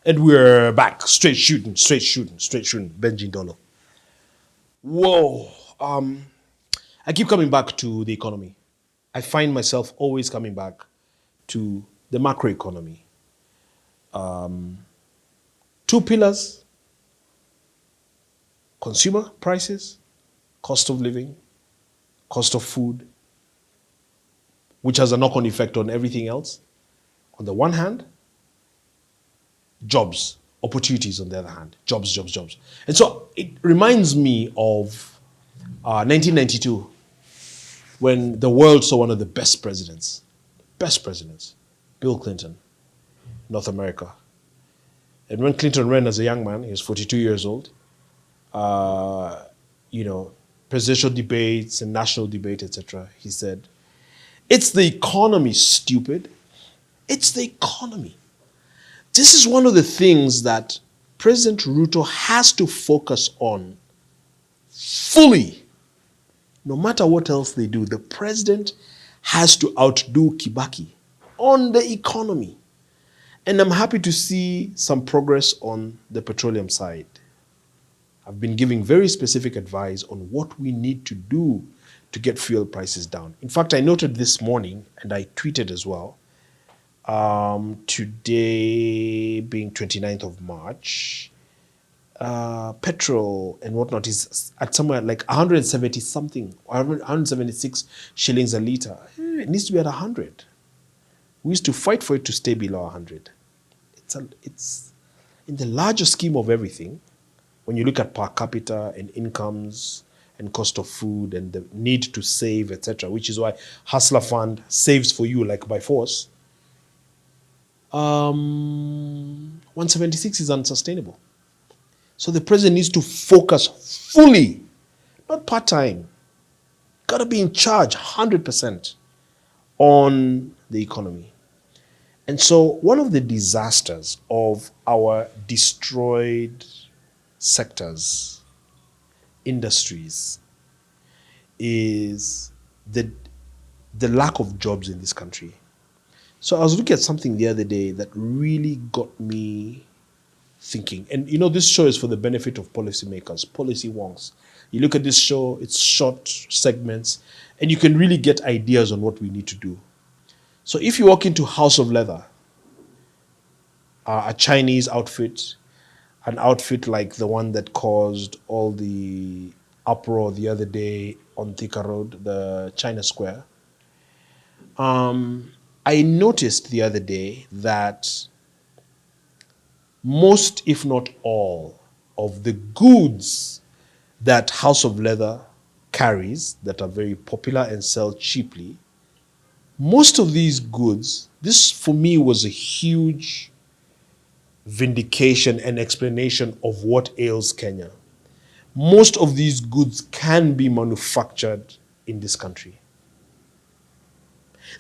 And we're back. Straight shooting, straight shooting, straight shooting. Benji Ndolo. Whoa. I keep coming back to the economy. I find myself always coming back to the macroeconomy. Two pillars: consumer prices, cost of living, cost of food, which has a knock-on effect on everything else. On the one hand, jobs, opportunities on the other hand. Jobs, jobs, jobs. And so it reminds me of 1992, when the world saw one of the best presidents, Bill Clinton, North America. And when Clinton ran as a young man, he was 42 years old, presidential debates and national debate, etc., he said, "It's the economy, stupid. It's the economy." This is one of the things that President Ruto has to focus on fully. No matter what else they do, the president has to outdo Kibaki on the economy. And I'm happy to see some progress on the petroleum side. I've been giving very specific advice on what we need to do to get fuel prices down. In fact, I noted this morning, and I tweeted as well, today being 29th of March, petrol and whatnot is at somewhere like 170 something, 176 shillings a litre. It needs to be at 100. We used to fight for it to stay below 100. It's in the larger scheme of everything, when you look at per capita and incomes and cost of food and the need to save, etc., which is why Hustler Fund saves for you like by force. 176 is unsustainable. So the president needs to focus fully, not part-time. Got to be in charge 100% on the economy. And so one of the disasters of our destroyed sectors, industries, is the lack of jobs in this country. So I was looking at something the other day that really got me thinking. And this show is for the benefit of policymakers, policy wonks. You look at this show, it's short segments, and you can really get ideas on what we need to do. So if you walk into House of Leather, a Chinese outfit, an outfit like the one that caused all the uproar the other day on Thika Road, the China Square, I noticed the other day that most, if not all, of the goods that House of Leather carries that are very popular and sell cheaply, most of these goods, this for me was a huge vindication and explanation of what ails Kenya. Most of these goods can be manufactured in this country.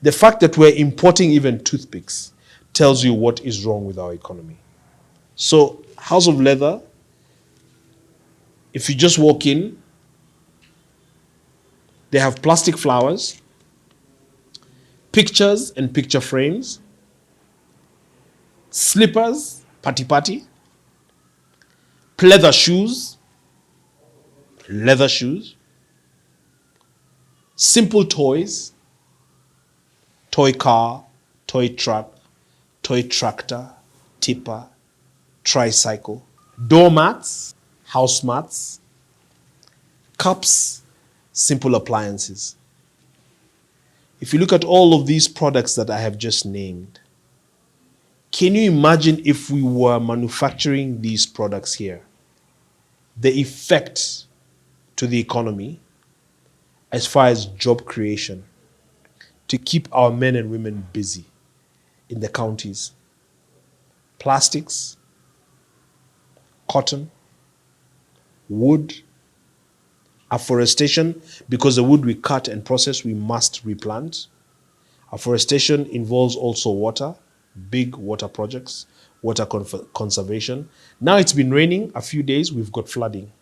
The fact that we're importing even toothpicks tells you what is wrong with our economy. So, House of Leather, if you just walk in, they have plastic flowers, pictures and picture frames, slippers, patty, leather shoes, simple toys, toy car, toy truck, toy tractor, tipper, tricycle, doormats, house mats, cups, simple appliances. If you look at all of these products that I have just named, can you imagine if we were manufacturing these products here? The effect to the economy as far as job creation to keep our men and women busy in the counties. Plastics, cotton, wood, afforestation, because the wood we cut and process, we must replant. Afforestation involves also water, big water projects, water conservation. Now it's been raining a few days, we've got flooding.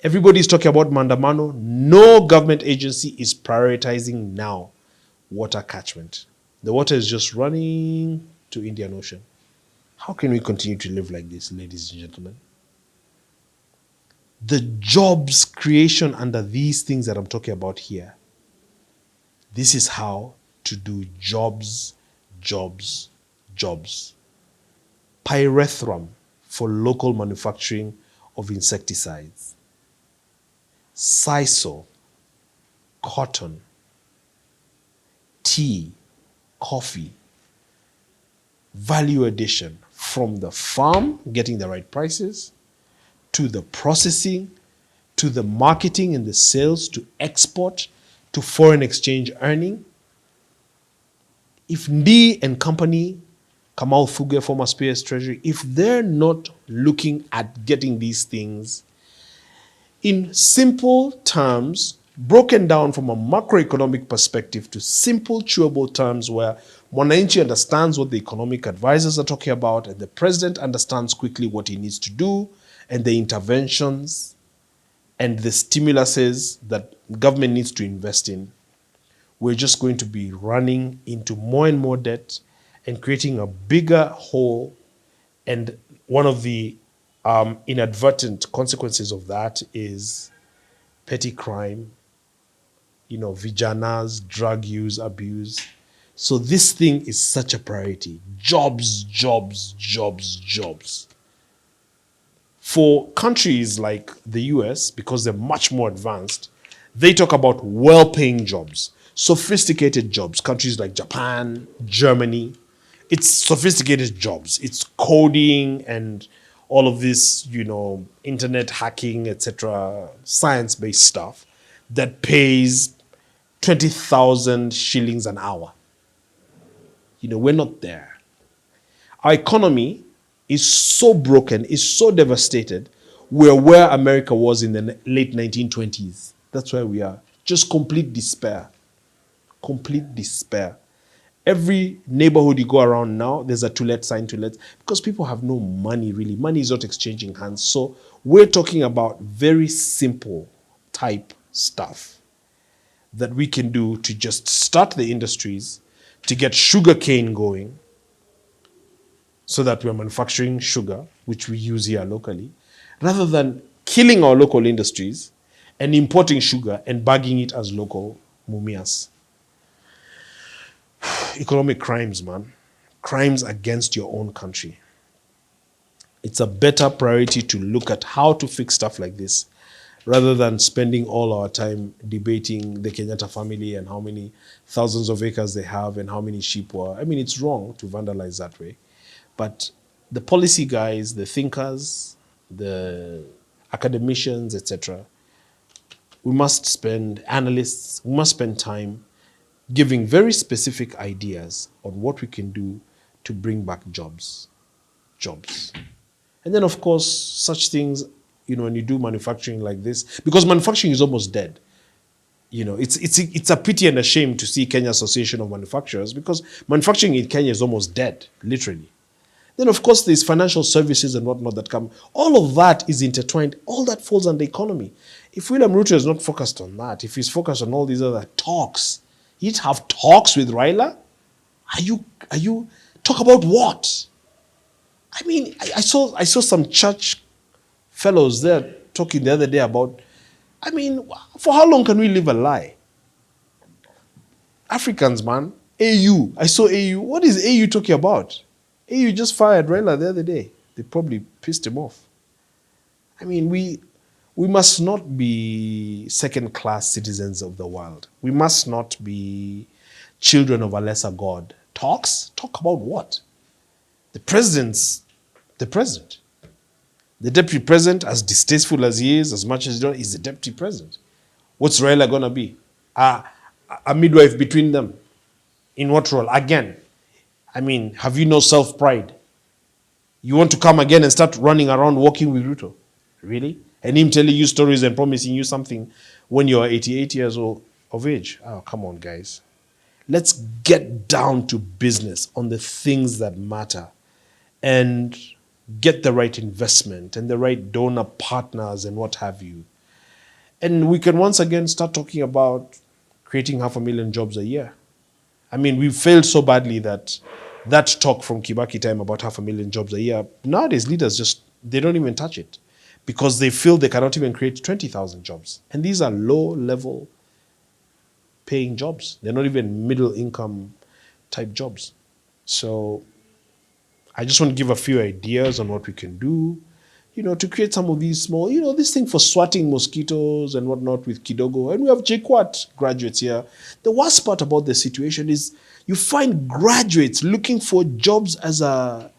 Everybody's talking about Mandamano. No government agency is prioritizing now water catchment. The water is just running to Indian Ocean. How can we continue to live like this, ladies and gentlemen? The jobs creation under these things that I'm talking about here, this is how to do jobs, jobs, jobs. Pyrethrum for local manufacturing of insecticides. Sisal, cotton, tea, coffee. Value addition from the farm, getting the right prices, to the processing, to the marketing and the sales, to export, to foreign exchange earning. If Ndi and company, Kamal Fuge, former Spears Treasury, if they're not looking at getting these things in simple terms, broken down from a macroeconomic perspective to simple, chewable terms where Mwananchi understands what the economic advisors are talking about and the president understands quickly what he needs to do and the interventions and the stimuluses that government needs to invest in, we're just going to be running into more and more debt and creating a bigger hole. And one of the inadvertent consequences of that is petty crime, vijanas, drug use, abuse. So this thing is such a priority. Jobs, jobs, jobs, jobs. For countries like the US, because they're much more advanced, they talk about well-paying jobs, sophisticated jobs. Countries like Japan, Germany, it's sophisticated jobs. It's coding and all of this, internet hacking, etc., science-based stuff that pays 20,000 shillings an hour. We're not there. Our economy is so broken, is so devastated. We're where America was in the late 1920s. That's where we are. Just complete despair. Complete despair. Every neighborhood you go around now, there's a to let sign, to let, because people have no money really. Money is not exchanging hands. So we're talking about very simple type stuff that we can do to just start the industries, to get sugar cane going, so that we're manufacturing sugar, which we use here locally, rather than killing our local industries and importing sugar and bagging it as local mumias. Economic crimes, man. Crimes against your own country. It's a better priority to look at how to fix stuff like this rather than spending all our time debating the Kenyatta family and how many thousands of acres they have and how many sheep were. I mean, it's wrong to vandalize that way. But the policy guys, the thinkers, the academicians, etc., we must spend, analysts, we must spend time giving very specific ideas on what we can do to bring back jobs. Jobs. And then, of course, such things, when you do manufacturing like this, because manufacturing is almost dead. It's a pity and a shame to see Kenya Association of Manufacturers, because manufacturing in Kenya is almost dead, literally. Then, of course, there's financial services and whatnot that come. All of that is intertwined. All that falls under economy. If William Ruto is not focused on that, if he's focused on all these other talks, he'd have talks with Raila? Are you talk about what? I mean, I saw some church fellows there talking the other day about, for how long can we live a lie? Africans, man. AU. I saw AU. What is AU talking about? AU just fired Raila the other day. They probably pissed him off. We must not be second-class citizens of the world. We must not be children of a lesser God. Talks? Talk about what? The president's the president. The deputy president, as distasteful as he is, as much as he does, is the deputy president. What's Raila going to be? A midwife between them. In what role? Again, have you no self-pride? You want to come again and start running around walking with Ruto? Really? And him telling you stories and promising you something when you're 88 years old of age? Oh, come on, guys. Let's get down to business on the things that matter and get the right investment and the right donor partners and what have you. And we can once again start talking about creating 500,000 jobs a year. We failed so badly that That talk from Kibaki time about 500,000 jobs a year, nowadays leaders just, they don't even touch it because they feel they cannot even create 20,000 jobs. And these are low-level paying jobs. They're not even middle income type jobs. So I just want to give a few ideas on what we can do, to create some of these small, this thing for swatting mosquitoes and whatnot with Kidogo. And we have JKUAT graduates here. The worst part about the situation is you find graduates looking for jobs as a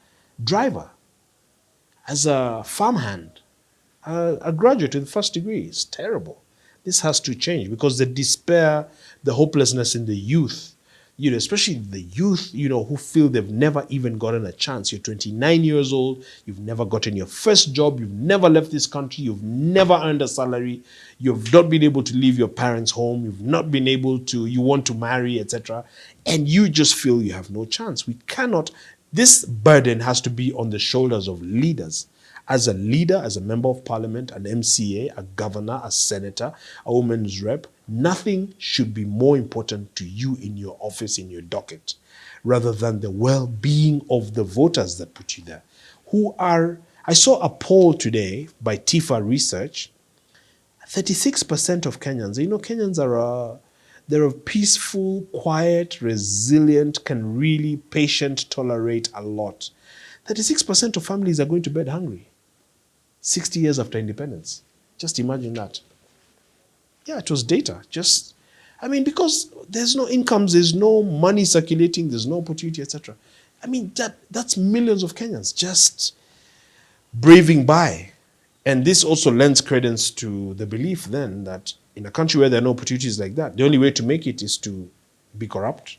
driver, as a farmhand, a graduate with first degree. It's terrible. This has to change because the despair, the hopelessness in the youth, especially the youth, who feel they've never even gotten a chance. You're 29 years old, you've never gotten your first job, you've never left this country, you've never earned a salary, you've not been able to leave your parents' home, you've not been able to, you want to marry, etc. And you just feel you have no chance. We cannot, this burden has to be on the shoulders of leaders. As a leader, as a member of parliament, an MCA, a governor, a senator, a woman's rep, nothing should be more important to you in your office, in your docket, rather than the well-being of the voters that put you there. I saw a poll today by TIFA Research. 36% of Kenyans, Kenyans they're peaceful, quiet, resilient, can really patient, tolerate a lot. 36% of families are going to bed hungry. 60 years after independence. Just imagine that. Yeah, it was data. Because there's no incomes, there's no money circulating, there's no opportunity, etc. That's millions of Kenyans just braving by. And this also lends credence to the belief then that in a country where there are no opportunities like that, the only way to make it is to be corrupt.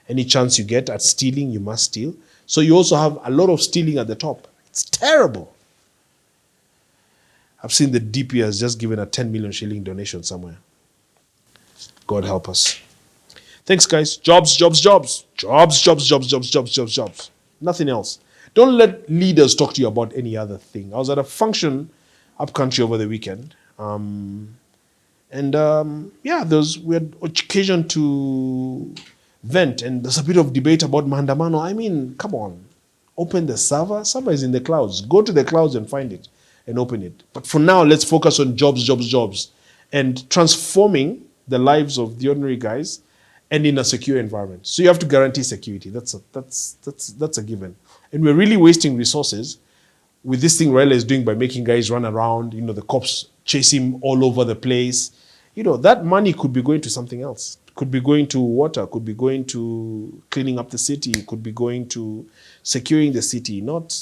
Any chance you get at stealing, you must steal. So you also have a lot of stealing at the top. It's terrible. I've seen the DP has just given a 10 million shilling donation somewhere. God help us. Thanks, guys. Jobs, jobs, jobs. Jobs, jobs, jobs, jobs, jobs, jobs, jobs. Nothing else. Don't let leaders talk to you about any other thing. I was at a function up country over the weekend. We had occasion to vent, and there's a bit of debate about Mandamano. Come on. Open the server. Server is in the clouds. Go to the clouds and find it and open it. But for now, let's focus on jobs, jobs, jobs, and transforming the lives of the ordinary guys and in a secure environment. So you have to guarantee security. That's a given. And we're really wasting resources with this thing Raila is doing by making guys run around, the cops chase him all over the place. That money could be going to something else. Could be going to water, could be going to cleaning up the city, could be going to securing the city, not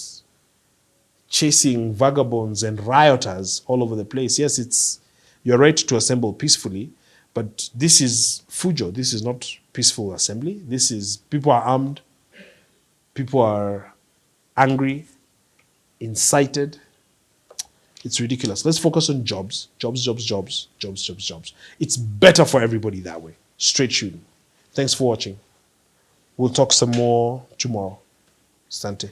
chasing vagabonds and rioters all over the place. Yes, you're right to assemble peacefully, but this is fujo. This is not peaceful assembly. People are armed, people are angry, incited. It's ridiculous. Let's focus on jobs. Jobs, jobs, jobs, jobs, jobs, jobs. It's better for everybody that way. Straight shooting. Thanks for watching. We'll talk some more tomorrow. Sante.